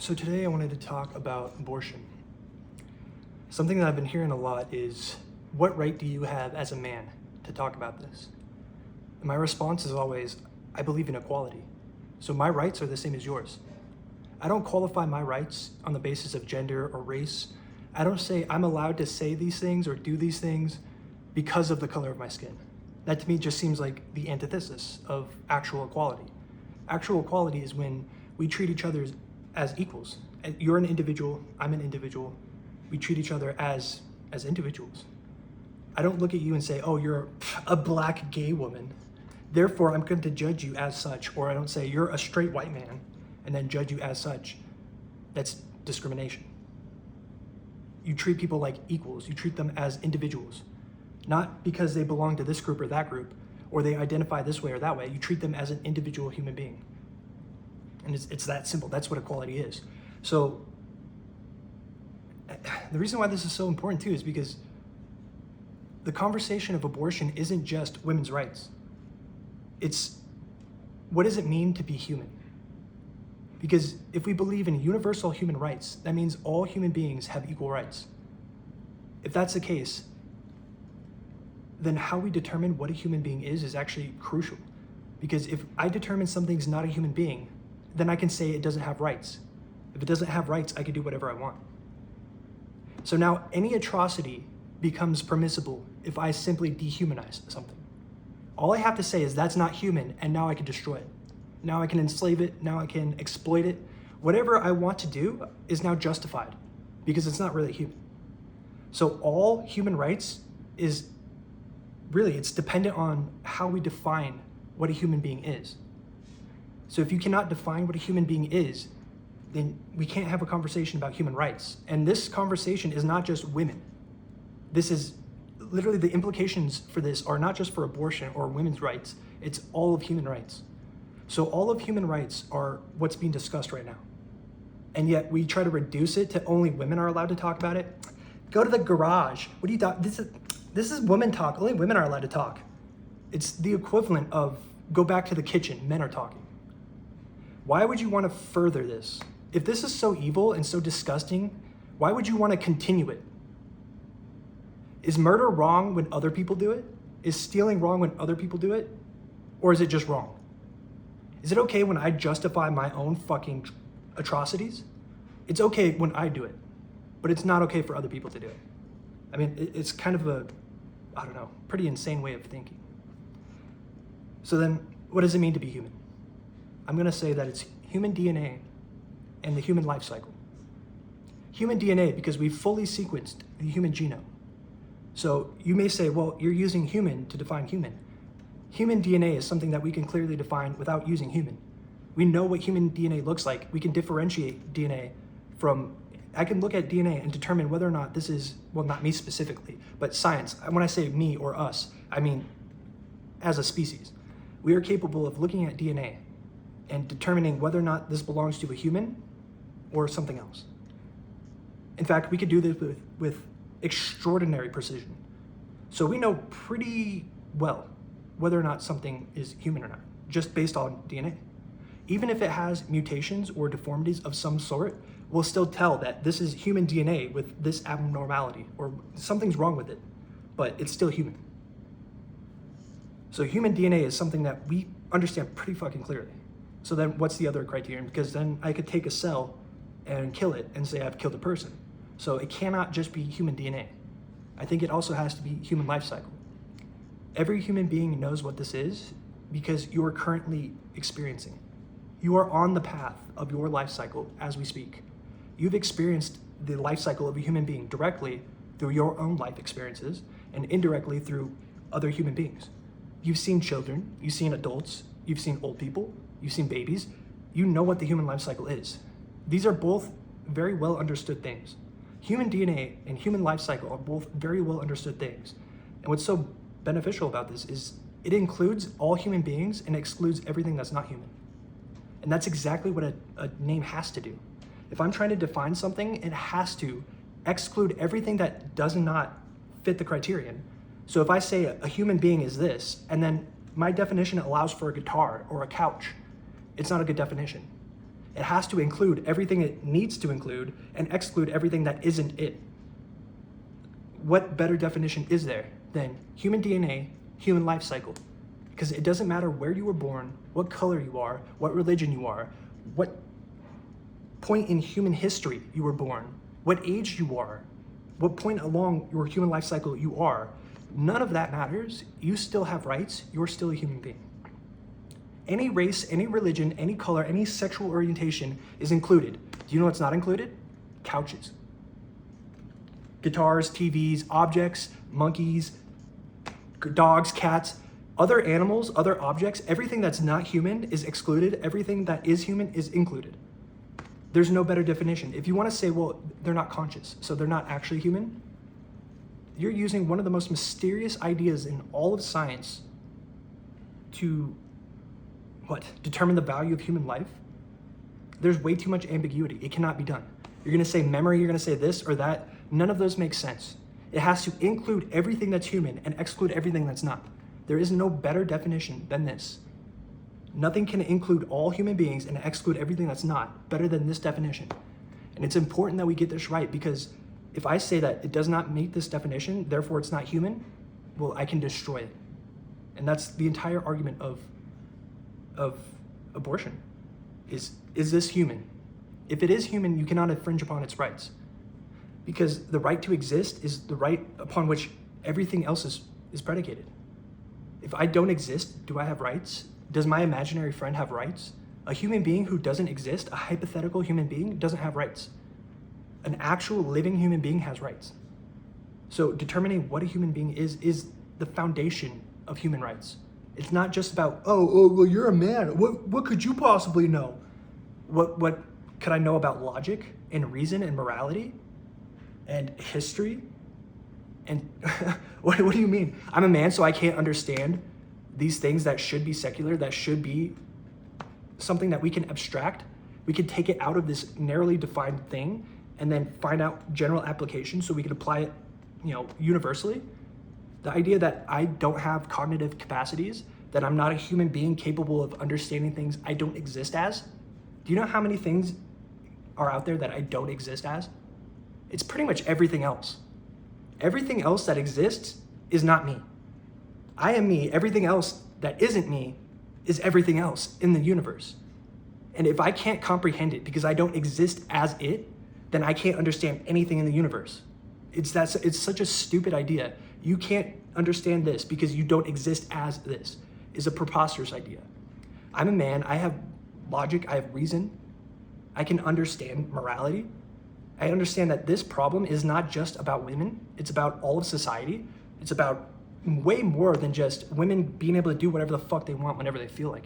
So today I wanted to talk about abortion. Something that I've been hearing a lot is, what right do you have as a man to talk about this? And my response is always, I believe in equality. So my rights are the same as yours. I don't qualify my rights on the basis of gender or race. I don't say I'm allowed to say these things or do these things because of the color of my skin. That to me just seems like the antithesis of actual equality. Actual equality is when we treat each other as equals. You're an individual, I'm an individual. We treat each other as individuals. I don't look at you and say, oh, you're a black gay woman, therefore I'm going to judge you as such. Or I don't say you're a straight white man and then judge you as such. That's discrimination. You treat people like equals. You treat them as individuals, not because they belong to this group or that group, or they identify this way or that way. You treat them as an individual human being. And it's that simple. That's what equality is. So the reason why this is so important too is because the conversation of abortion isn't just women's rights. It's what does it mean to be human? Because if we believe in universal human rights, that means all human beings have equal rights. If that's the case, then how we determine what a human being is actually crucial. Because if I determine something's not a human being, then I can say it doesn't have rights. If it doesn't have rights, I can do whatever I want. So now any atrocity becomes permissible if I simply dehumanize something. All I have to say is that's not human, and now I can destroy it. Now I can enslave it, now I can exploit it. Whatever I want to do is now justified because it's not really human. So all human rights is really, it's dependent on how we define what a human being is. So if you cannot define what a human being is, then we can't have a conversation about human rights. And this conversation is not just women. This is literally, the implications for this are not just for abortion or women's rights, it's all of human rights. So all of human rights are what's being discussed right now. And yet we try to reduce it to only women are allowed to talk about it. Go to the garage. What do you talk? This is women talk. Only women are allowed to talk. It's the equivalent of go back to the kitchen. Men are talking. Why would you want to further this? If this is so evil and so disgusting, why would you want to continue it? Is murder wrong when other people do it? Is stealing wrong when other people do it? Or is it just wrong? Is it okay when I justify my own fucking atrocities? It's okay when I do it, but it's not okay for other people to do it. I mean, it's kind of a, I don't know, pretty insane way of thinking. So then, what does it mean to be human? I'm gonna say that it's human DNA and the human life cycle. Human DNA because we've fully sequenced the human genome. So you may say, well, you're using human to define human. Human DNA is something that we can clearly define without using human. We know what human DNA looks like. We can differentiate DNA from, I can look at DNA and determine whether or not this is, well, not me specifically, but science. When I say me or us, I mean as a species. We are capable of looking at DNA and determining whether or not this belongs to a human or something else. In fact, we could do this with extraordinary precision. So we know pretty well whether or not something is human or not, just based on DNA. Even if it has mutations or deformities of some sort, we'll still tell that this is human DNA with this abnormality, or something's wrong with it, but it's still human. So human DNA is something that we understand pretty fucking clearly. So then what's the other criterion? Because then I could take a cell and kill it and say I've killed a person. So it cannot just be human DNA. I think it also has to be human life cycle. Every human being knows what this is because you are currently experiencing it. You are on the path of your life cycle as we speak. You've experienced the life cycle of a human being directly through your own life experiences and indirectly through other human beings. You've seen children, you've seen adults, you've seen old people, you've seen babies. You know what the human life cycle is. These are both very well understood things. Human DNA and human life cycle are both very well understood things. And what's so beneficial about this is it includes all human beings and excludes everything that's not human. And that's exactly what a name has to do. If I'm trying to define something, it has to exclude everything that does not fit the criterion. So if I say a human being is this, and then my definition allows for a guitar or a couch, it's not a good definition. It has to include everything it needs to include and exclude everything that isn't it. What better definition is there than human DNA, human life cycle? Because it doesn't matter where you were born, what color you are, what religion you are, what point in human history you were born, what age you are, what point along your human life cycle you are. None of that matters. You still have rights. You're still a human being. Any race, any religion, any color, any sexual orientation is included. Do you know what's not included? Couches, guitars, TVs, objects, monkeys, dogs, cats, other animals, other objects. Everything that's not human is excluded. Everything that is human is included. There's no better definition. If you want to say, well, they're not conscious, so they're not actually human, you're using one of the most mysterious ideas in all of science to, determine the value of human life? There's way too much ambiguity. It cannot be done. You're going to say memory, you're going to say this or that. None of those make sense. It has to include everything that's human and exclude everything that's not. There is no better definition than this. Nothing can include all human beings and exclude everything that's not better than this definition. And it's important that we get this right, because if I say that it does not meet this definition, therefore it's not human, well, I can destroy it. And that's the entire argument of abortion. Is this human? If it is human, you cannot infringe upon its rights, because the right to exist is the right upon which everything else is predicated. If I don't exist, do I have rights? Does my imaginary friend have rights? A human being who doesn't exist, a hypothetical human being, doesn't have rights. An actual living human being has rights. So determining what a human being is the foundation of human rights. It's not just about, well, you're a man. What could you possibly know? What could I know about logic and reason and morality and history? And what do you mean? I'm a man, so I can't understand these things that should be secular, that should be something that we can abstract. We can take it out of this narrowly defined thing and then find out general application so we can apply it, universally. The idea that I don't have cognitive capacities, that I'm not a human being capable of understanding things I don't exist as. Do you know how many things are out there that I don't exist as? It's pretty much everything else. Everything else that exists is not me. I am me. Everything else that isn't me is everything else in the universe. And if I can't comprehend it because I don't exist as it, then I can't understand anything in the universe. It's such a stupid idea. You can't understand this because you don't exist as this. Is a preposterous idea. I'm a man. I have logic. I have reason. I can understand morality. I understand that this problem is not just about women. It's about all of society. It's about way more than just women being able to do whatever the fuck they want whenever they feel like it.